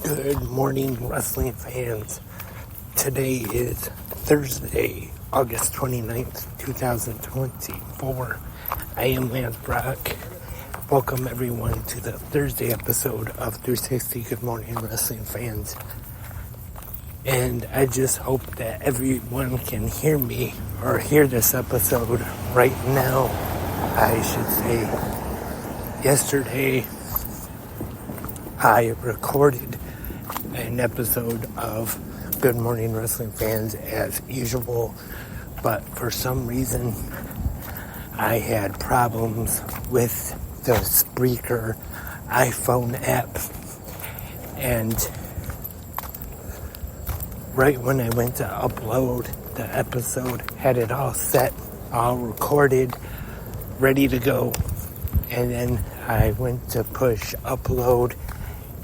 Good morning, wrestling fans. Today is Thursday, August 29th, 2024. I am Lance Brock. Welcome, everyone, to the Thursday episode of 360 Good Morning, Wrestling Fans. And I just hope that everyone can hear me or hear this episode right now. I should say, yesterday, I recorded an episode of Good Morning Wrestling Fans as usual, but for some reason I had problems with the Spreaker iPhone app, and right when I went to upload the episode, had it all set, all recorded, ready to go, and then I went to push upload,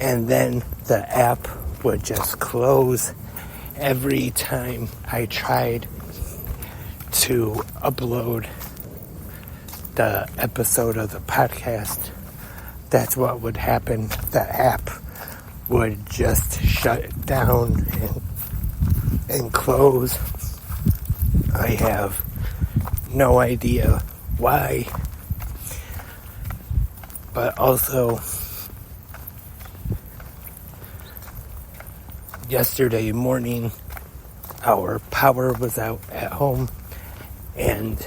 and then the app would just close every time I tried to upload the episode of the podcast. That's what would happen. The app would just shut down and close. I have no idea why. But also, yesterday morning, our power was out at home, and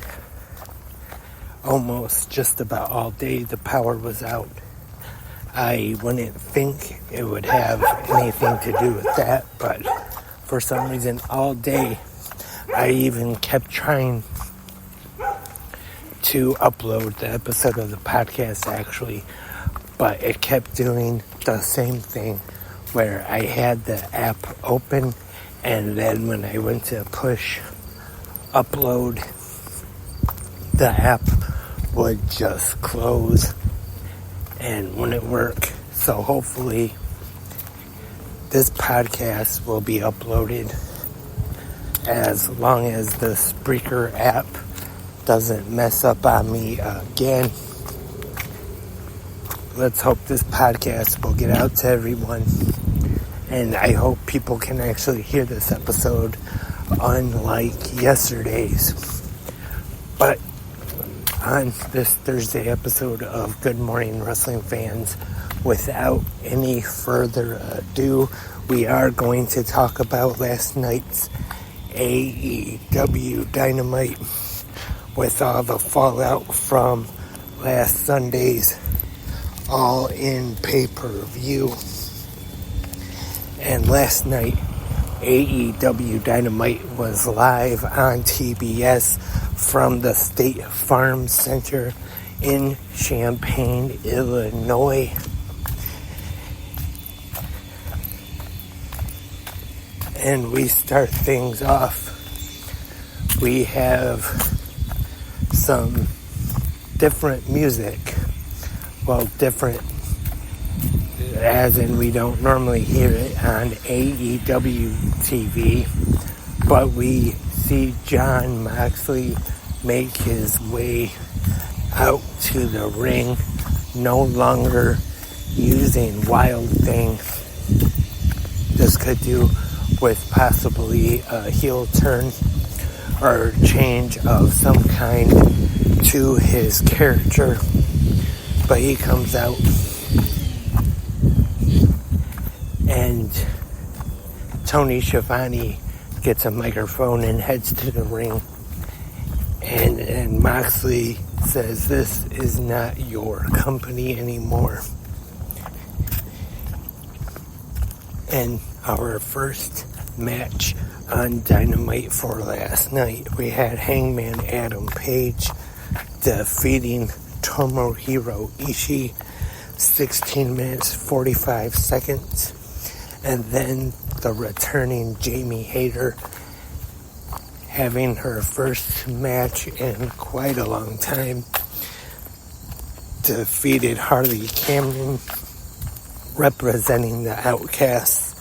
almost just about all day the power was out. I wouldn't think it would have anything to do with that, but for some reason all day I even kept trying to upload the episode of the podcast actually, but it kept doing the same thing where I had the app open, and then when I went to push upload, the app would just close and wouldn't work. So hopefully this podcast will be uploaded as long as the Spreaker app doesn't mess up on me again. Let's hope this podcast will get out to everyone, and I hope people can actually hear this episode, unlike yesterday's. But on this Thursday episode of Good Morning Wrestling Fans, without any further ado, we are going to talk about last night's AEW Dynamite, with all the fallout from last Sunday's All In pay-per-view. And last night, AEW Dynamite was live on TBS from the State Farm Center in Champaign, Illinois. And we start things off. We have some different music. Well, different as in we don't normally hear it on AEW TV, but we see Jon Moxley make his way out to the ring, no longer using Wild Thing. This could do with possibly a heel turn or change of some kind to his character, but he comes out and Tony Schiavone gets a microphone and heads to the ring, and Moxley says, "This is not your company anymore." And our first match on Dynamite for last night, we had Hangman Adam Page defeating Tomohiro Ishii, 16 minutes 45 seconds. And then the returning Jamie Hayter, having her first match in quite a long time, defeated Harley Cameron, representing the Outcasts,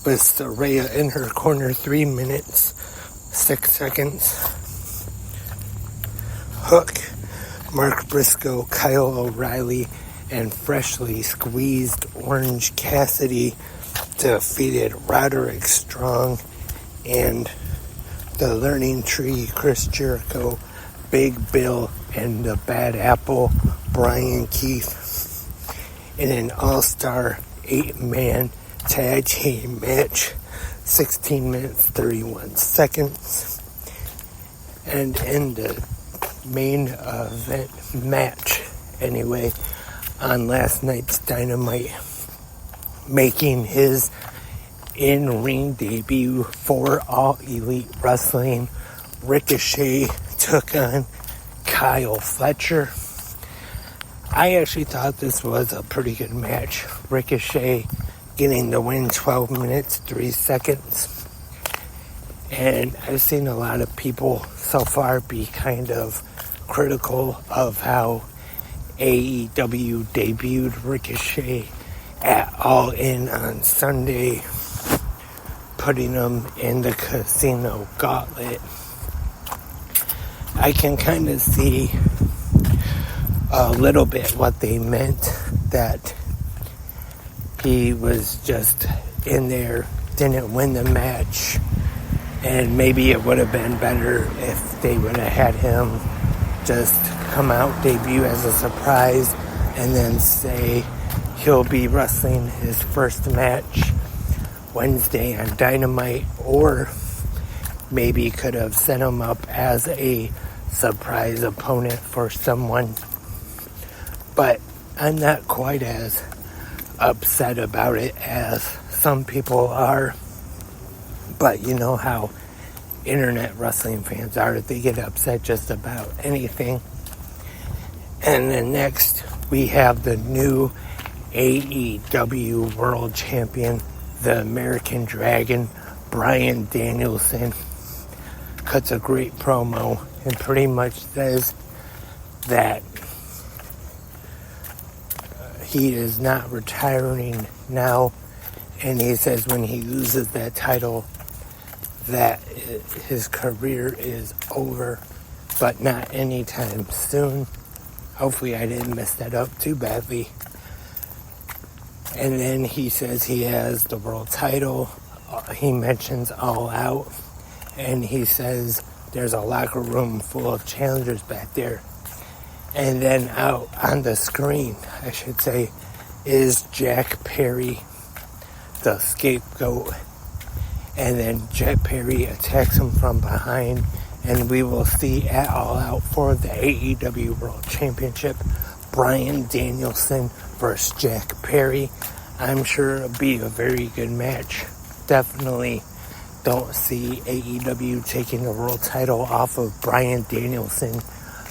with Saraya in her corner, 3 minutes 6 seconds. Hook, Mark Briscoe, Kyle O'Reilly, and freshly squeezed Orange Cassidy defeated Roderick Strong and the Learning Tree, Chris Jericho, Big Bill, and the Bad Apple, Brian Keith, in an all-star 8-man tag team match, 16 minutes, 31 seconds. And in the main event match, anyway, on last night's Dynamite, making his in-ring debut for All Elite Wrestling, Ricochet took on Kyle Fletcher. I actually thought this was a pretty good match. Ricochet getting the win, 12 minutes, 3 seconds. And I've seen a lot of people so far be kind of critical of how AEW debuted Ricochet at All In on Sunday, putting him in the Casino Gauntlet. I can kind of see a little bit what they meant, that he was just in there, didn't win the match, and maybe it would have been better if they would have had him just come out, debut as a surprise, and then say he'll be wrestling his first match Wednesday on Dynamite, or maybe could have set him up as a surprise opponent for someone. But I'm not quite as upset about it as some people are. But you know how internet wrestling fans are. They get upset just about anything. And then next, we have the new AEW World Champion, the American Dragon, Bryan Danielson, cuts a great promo and pretty much says that he is not retiring now, and he says when he loses that title that his career is over, but not anytime soon. Hopefully I didn't mess that up too badly. And then he says he has the world title. He mentions All Out, and he says there's a locker room full of challengers back there. And then out on the screen, I should say, is Jack Perry, the scapegoat. And then Jack Perry attacks him from behind, and we will see at All Out for the AEW World Championship, Bryan Danielson versus Jack Perry. I'm sure it'll be a very good match. Definitely don't see AEW taking the world title off of Bryan Danielson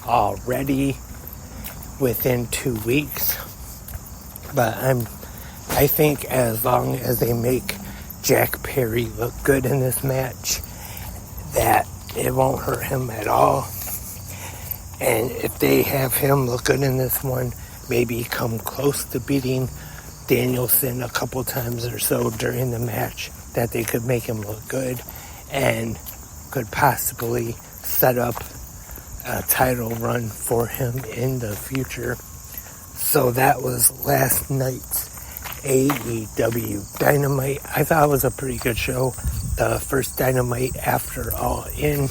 already within 2 weeks. But I think as long as they make Jack Perry look good in this match, that it won't hurt him at all. And if they have him look good in this one, maybe come close to beating Danielson a couple times or so during the match, that they could make him look good and could possibly set up a title run for him in the future. So that was last night's AEW Dynamite. I thought it was a pretty good show. The first Dynamite after All In.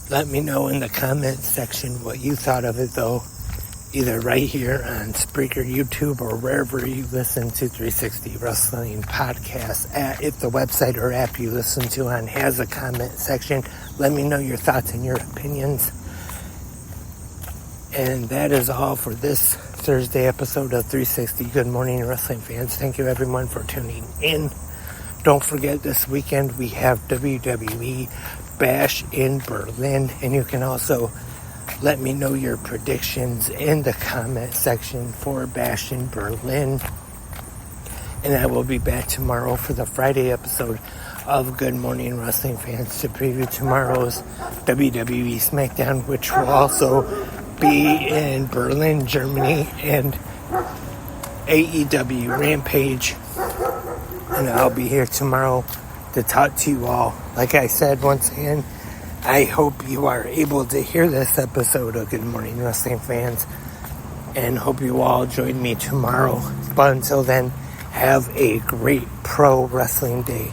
Let me know in the comments section what you thought of it, though. Either right here on Spreaker, YouTube, or wherever you listen to 360 Wrestling Podcast at. If the website or app you listen to on has a comment section, let me know your thoughts and your opinions. And that is all for this Thursday episode of 360 Good Morning Wrestling Fans. Thank you everyone for tuning in. Don't forget, this weekend we have WWE Bash in Berlin, and you can also let me know your predictions in the comment section for Bash in Berlin. And I will be back tomorrow for the Friday episode of Good Morning Wrestling Fans to preview tomorrow's WWE SmackDown, which will also be in Berlin, Germany, and AEW Rampage. And I'll be here tomorrow to talk to you all. Like I said, once again, I hope you are able to hear this episode of Good Morning Wrestling Fans and hope you all join me tomorrow. But until then, have a great pro wrestling day.